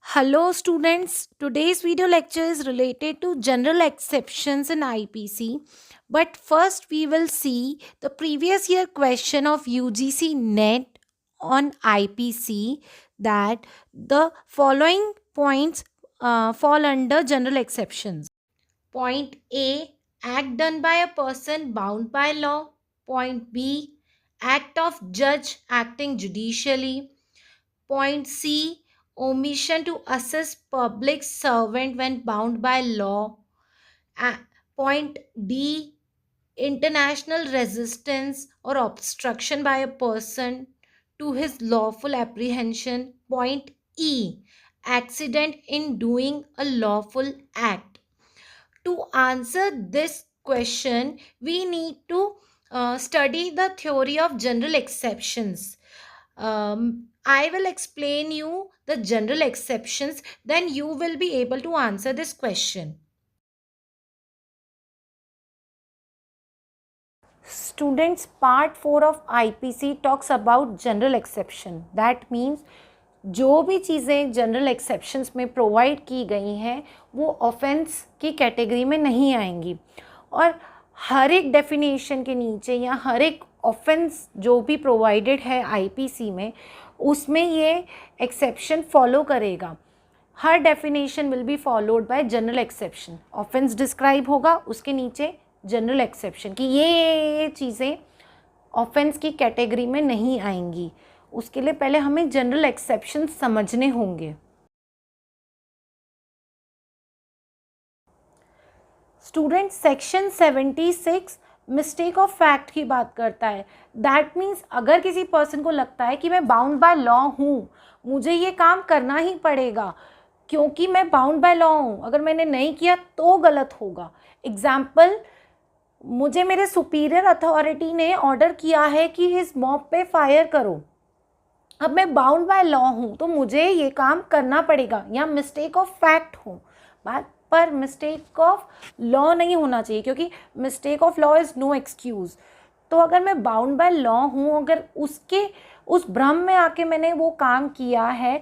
Hello students, today's video lecture is related to general exceptions in IPC. But first we will see the previous year question of UGC NET on IPC, that the following points fall under general exceptions. Point A, act done by a person bound by law. Point B, act of judge acting judicially. Point C, omission to assist public servant when bound by law. Point D, international resistance or obstruction by a person to his lawful apprehension. Point E, accident in doing a lawful act. To answer this question, we need to study the theory of general exceptions. I will explain you the general exceptions, then you will be able to answer this question. Students, part 4 of IPC talks about general exception. That means जो भी चीज़ें general exceptions में provide की गई हैं वो offence की category में नहीं आएंगी, और हर एक डेफिनेशन के नीचे या हर एक ऑफेंस जो भी प्रोवाइडेड है आईपीसी में उसमें ये एक्सेप्शन फॉलो करेगा. हर definition will be followed by general exception. Offence describe होगा, उसके नीचे जनरल एक्सेप्शन कि ये चीज़ें ऑफेंस की कैटेगरी में नहीं आएंगी. उसके लिए पहले हमें जनरल एक्सेप्शन समझने होंगे. Student, section 76 mistake of fact की बात करता है. दैट मीन्स अगर किसी पर्सन को लगता है कि मैं बाउंड बाय लॉ हूँ, मुझे ये काम करना ही पड़ेगा क्योंकि मैं बाउंड बाय लॉ हूँ, अगर मैंने नहीं किया तो गलत होगा. एग्जाम्पल, मुझे मेरे सुपीरियर अथॉरिटी ने ऑर्डर किया है कि इस मॉब पे फायर करो. अब मैं बाउंड बाय लॉ हूँ तो मुझे ये काम करना पड़ेगा. या मिस्टेक ऑफ फैक्ट हो बात, पर मिस्टेक ऑफ लॉ नहीं होना चाहिए क्योंकि mistake of law is no excuse. तो अगर मैं बाउंड बाय लॉ हूँ, अगर उसके उस भ्रम में आके मैंने वो काम किया है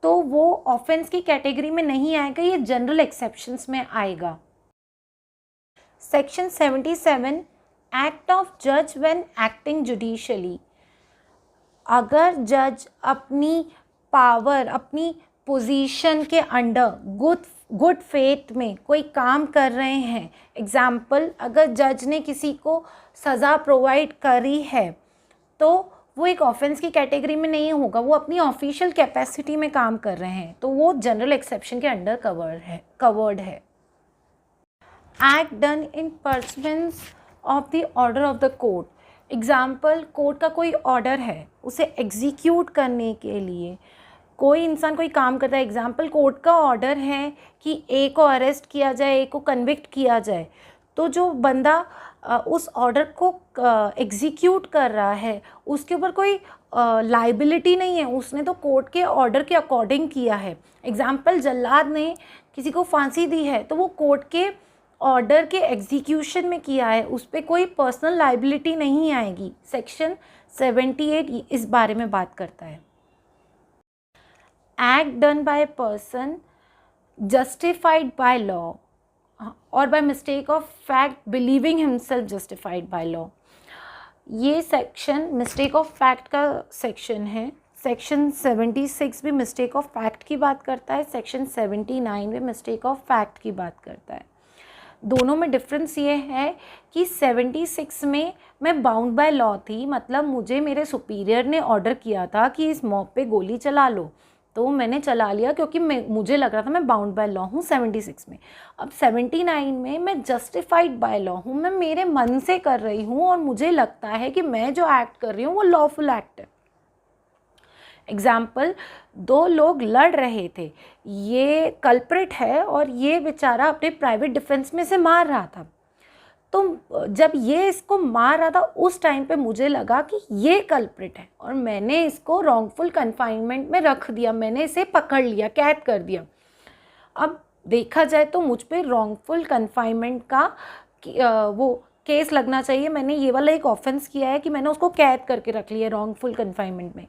तो वो ऑफेंस की कैटेगरी में नहीं आएगा, ये जनरल एक्सेप्शंस में आएगा. सेक्शन 77, एक्ट ऑफ जज व्हेन एक्टिंग जुडिशियली. अगर जज अपनी पावर, अपनी पोजीशन के अंडर गुड फेथ में कोई काम कर रहे हैं, एग्जाम्पल अगर जज ने किसी को सज़ा प्रोवाइड करी है तो वो एक ऑफेंस की कैटेगरी में नहीं होगा, वो अपनी ऑफिशियल कैपेसिटी में काम कर रहे हैं तो वो जनरल एक्सेप्शन के अंडर कवर्ड है. Act done in pursuance of the order of the court. Example, court का कोई ऑर्डर है, उसे एग्जीक्यूट करने के लिए कोई इंसान कोई काम करता है. एग्जाम्पल, कोर्ट का ऑर्डर है कि ए को अरेस्ट किया जाए, ए को कन्विक्ट किया जाए, तो जो बंदा उस ऑर्डर को एग्जीक्यूट कर रहा है उसके ऊपर कोई लाइबिलिटी नहीं है, उसने तो कोर्ट के ऑर्डर के अकॉर्डिंग किया है. एग्जाम्पल, जल्लाद ने किसी को फांसी दी है तो वो कोर्ट के ऑर्डर के एग्जीक्यूशन में किया है, उस पर कोई पर्सनल लाइबिलिटी नहीं आएगी. सेक्शन 78 इस बारे में बात करता है. Act done by person justified by law और by mistake of fact believing himself justified by law. ये सेक्शन मिस्टेक ऑफ फैक्ट का सेक्शन है. सेक्शन 76 भी मिस्टेक ऑफ फैक्ट की बात करता है, सेक्शन 79 भी मिस्टेक ऑफ फैक्ट की बात करता है. दोनों में डिफरेंस ये है कि 76 में मैं बाउंड बाय लॉ थी, मतलब मुझे मेरे सुपीरियर ने ऑर्डर किया था कि इस मॉब पे गोली चला लो, तो मैंने चला लिया क्योंकि मुझे लग रहा था मैं बाउंड बाय लॉ हूँ 76 में. अब 79 में मैं जस्टिफाइड बाय लॉ हूँ, मैं मेरे मन से कर रही हूँ और मुझे लगता है कि मैं जो एक्ट कर रही हूँ वो लॉफुल एक्ट है. एग्जाम्पल, दो लोग लड़ रहे थे, ये कल्प्रिट है और ये बेचारा अपने प्राइवेट डिफेंस में से मार रहा था. तो जब ये इसको मार रहा था उस टाइम पे मुझे लगा कि ये कल्प्रिट है और मैंने इसको रॉन्गफुल कन्फाइनमेंट में रख दिया, मैंने इसे पकड़ लिया, कैद कर दिया. अब देखा जाए तो मुझ पे रॉन्गफुल कन्फाइनमेंट का वो केस लगना चाहिए. मैंने ये वाला एक ऑफेंस किया है कि मैंने उसको कैद करके रख लिया रॉन्गफुल कन्फाइनमेंट में,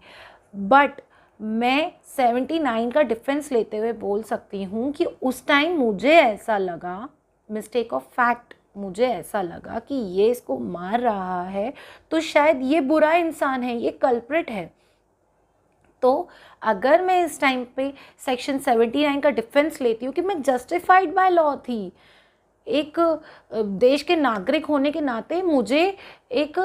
बट मैं 79 का डिफेंस लेते हुए बोल सकती हूँ कि उस टाइम मुझे ऐसा लगा, मिस्टेक ऑफ फैक्ट, मुझे ऐसा लगा कि ये इसको मार रहा है तो शायद ये बुरा इंसान है, ये कल्प्रिट है। तो अगर मैं इस टाइम पे सेक्शन 79 का डिफेंस लेती हूँ कि मैं जस्टिफाइड बाय लॉ थी, एक देश के नागरिक होने के नाते मुझे एक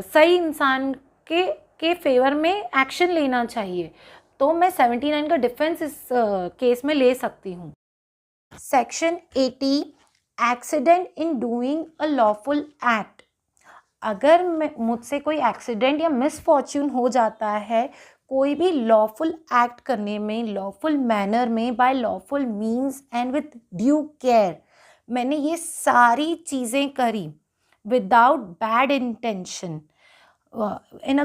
सही इंसान के फेवर में एक्शन लेना चाहिए, तो मैं 79 का डिफेंस इस केस में ले सकती हूँ। Section 80 accident in doing a lawful act. अगर मुझसे कोई एक्सीडेंट या मिसफॉर्च्यून हो जाता है कोई भी लॉफुल एक्ट करने में, लॉफुल मैनर में, by lawful means and with due care, मैंने ये सारी चीज़ें करी without bad intention, in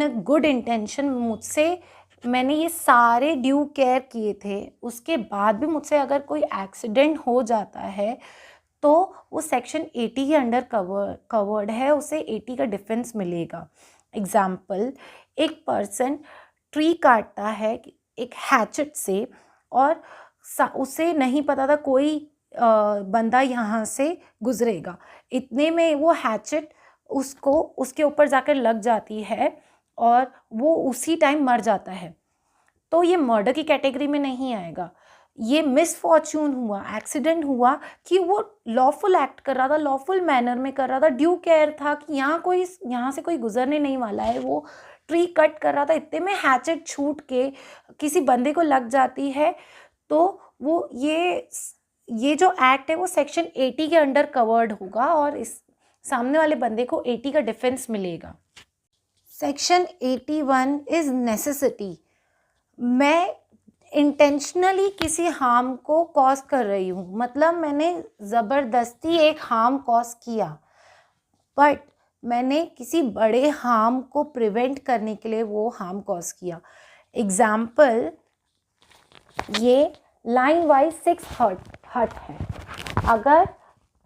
a good intention, मुझसे मैंने ये सारे ड्यू केयर किए थे, उसके बाद भी मुझसे अगर कोई एक्सीडेंट हो जाता है तो वो सेक्शन 80 के अंडर कवर्ड है, उसे 80 का डिफेंस मिलेगा। एग्जाम्पल, एक पर्सन ट्री काटता है एक हैचेट से और उसे नहीं पता था कोई बंदा यहाँ से गुजरेगा, इतने में वो हैचेट उसको उसके ऊपर जाकर लग जाती है और वो उसी टाइम मर जाता है, तो ये मर्डर की कैटेगरी में नहीं आएगा। ये मिसफॉर्च्यून हुआ, एक्सीडेंट हुआ कि वो लॉफुल एक्ट कर रहा था, लॉफुल मैनर में कर रहा था, ड्यू केयर था कि यहाँ से कोई गुजरने नहीं वाला है, वो ट्री कट कर रहा था, इतने में हैचेट छूट के किसी बंदे को लग जाती है, तो वो ये जो एक्ट है वो सेक्शन 80 के अंडर कवर्ड होगा और इस सामने वाले बंदे को 80 का डिफेंस मिलेगा। Section 81 is necessity. मैं इंटेंशनली किसी हार्म को कॉज कर रही हूँ, मतलब मैंने ज़बरदस्ती एक हार्म कॉज किया, बट मैंने किसी बड़े हार्म को प्रिवेंट करने के लिए वो हार्म कॉज किया। एग्जाम्पल, ये लाइन वाइज 6 हर्ट है, अगर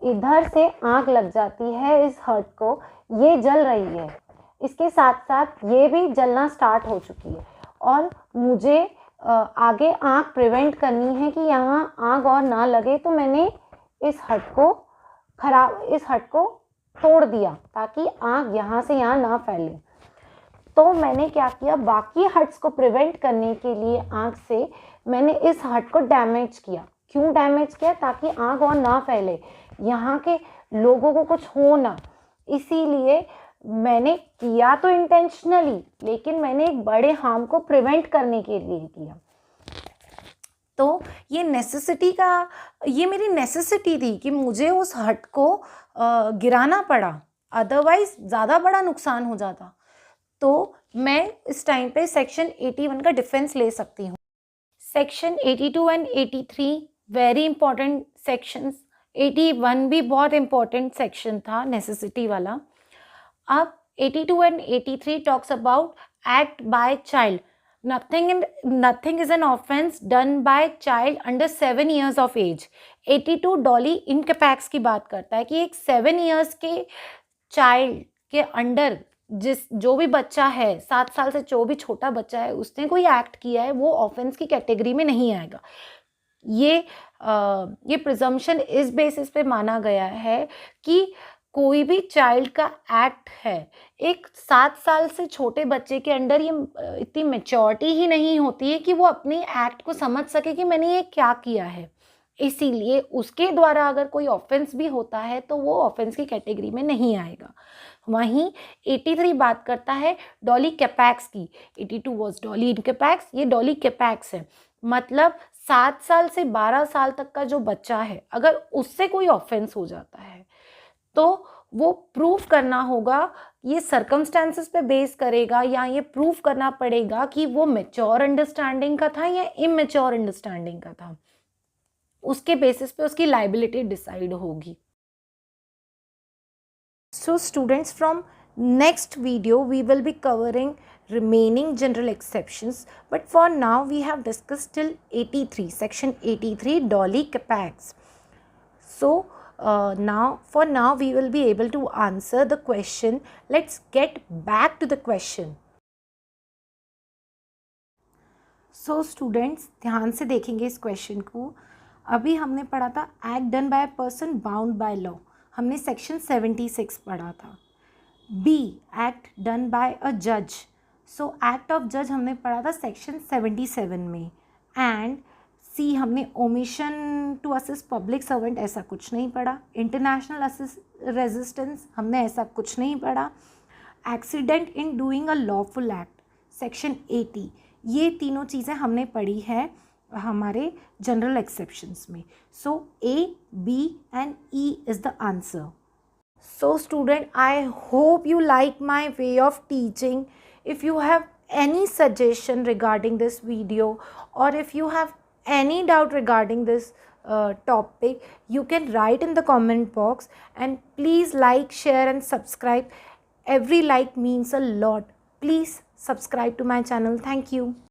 इधर से आग लग जाती है इस हर्ट को, ये जल रही है, इसके साथ साथ ये भी जलना स्टार्ट हो चुकी है और मुझे आगे आग प्रिवेंट करनी है कि यहाँ आग और ना लगे, तो मैंने इस हट को तोड़ दिया ताकि आग यहाँ से यहाँ ना फैले। तो मैंने क्या किया, बाकी हट्स को प्रिवेंट करने के लिए आग से मैंने इस हट को डैमेज किया। क्यों डैमेज किया? ताकि आग और ना फैले, यहाँ के लोगों को कुछ हो ना, इसीलिए मैंने किया तो इंटेंशनली, लेकिन मैंने एक बड़े हार्म को प्रिवेंट करने के लिए किया। तो ये मेरी नेसेसिटी थी कि मुझे उस हट को गिराना पड़ा, अदरवाइज ज़्यादा बड़ा नुकसान हो जाता। तो मैं इस टाइम पे सेक्शन 81 का डिफेंस ले सकती हूँ। Section 82 and 83 very important sections. 81 भी बहुत इंपॉर्टेंट सेक्शन था, नेसेसिटी वाला। अब 82 and 83 talks about act by child. Nothing is an offense done by child under 7 years of age. 82 Dolly इनकैपेक्स की बात करता है कि एक 7 years के चाइल्ड के अंडर जो भी बच्चा है, 7 साल से जो भी छोटा बच्चा है, उसने कोई एक्ट किया है, वो ऑफेंस की कैटेगरी में नहीं आएगा। ये प्रिजम्पशन इस बेसिस पे माना गया है कि कोई भी चाइल्ड का एक्ट है, एक 7 साल से छोटे बच्चे के अंडर ये इतनी मैच्योरिटी ही नहीं होती है कि वो अपने एक्ट को समझ सके कि मैंने ये क्या किया है, इसीलिए उसके द्वारा अगर कोई ऑफेंस भी होता है तो वो ऑफेंस की कैटेगरी में नहीं आएगा। वहीं 83 बात करता है डॉली कैपेक्स की। 82 वॉज डॉली इनकैपेक्स, ये डॉली कैपेक्स है, मतलब 7 साल से 12 साल तक का जो बच्चा है, अगर उससे कोई ऑफेंस हो जाता है तो वो प्रूफ करना होगा, ये सर्कमस्टेंसेस पे बेस करेगा या ये प्रूफ करना पड़ेगा कि वो मैच्योर अंडरस्टैंडिंग का था या इमेच्योर अंडरस्टैंडिंग का था, उसके बेसिस पे उसकी लायबिलिटी डिसाइड होगी। So students, from next video we will be covering remaining general exceptions, but for now we have discussed till 83, section 83, Dolly Capax. So for now we will be able to answer the question. Let's get back to the question. So students ध्यान से देखेंगे इस question को। अभी हमने पढ़ा था act done bye a person bound by law, हमने सेक्शन 76 पढ़ा था। बी एक्ट डन बाय अ जज, सो एक्ट ऑफ जज हमने पढ़ा था सेक्शन 77 में। एंड सी हमने omission to assist public servant ऐसा कुछ नहीं पढ़ा। इंटरनेशनल रेजिस्टेंस हमने ऐसा कुछ नहीं पढ़ा। Accident in doing a lawful act section 80, ये तीनों चीज़ें हमने पढ़ी है हमारे जनरल एक्सेप्शंस में। So A, B and E is the answer. So student, I hope you like my way of teaching. If you have any suggestion regarding this video, or if you have any doubt regarding this topic, you can write in the comment box, and please like, share and subscribe. Every like means a lot. Please subscribe to my channel. Thank you.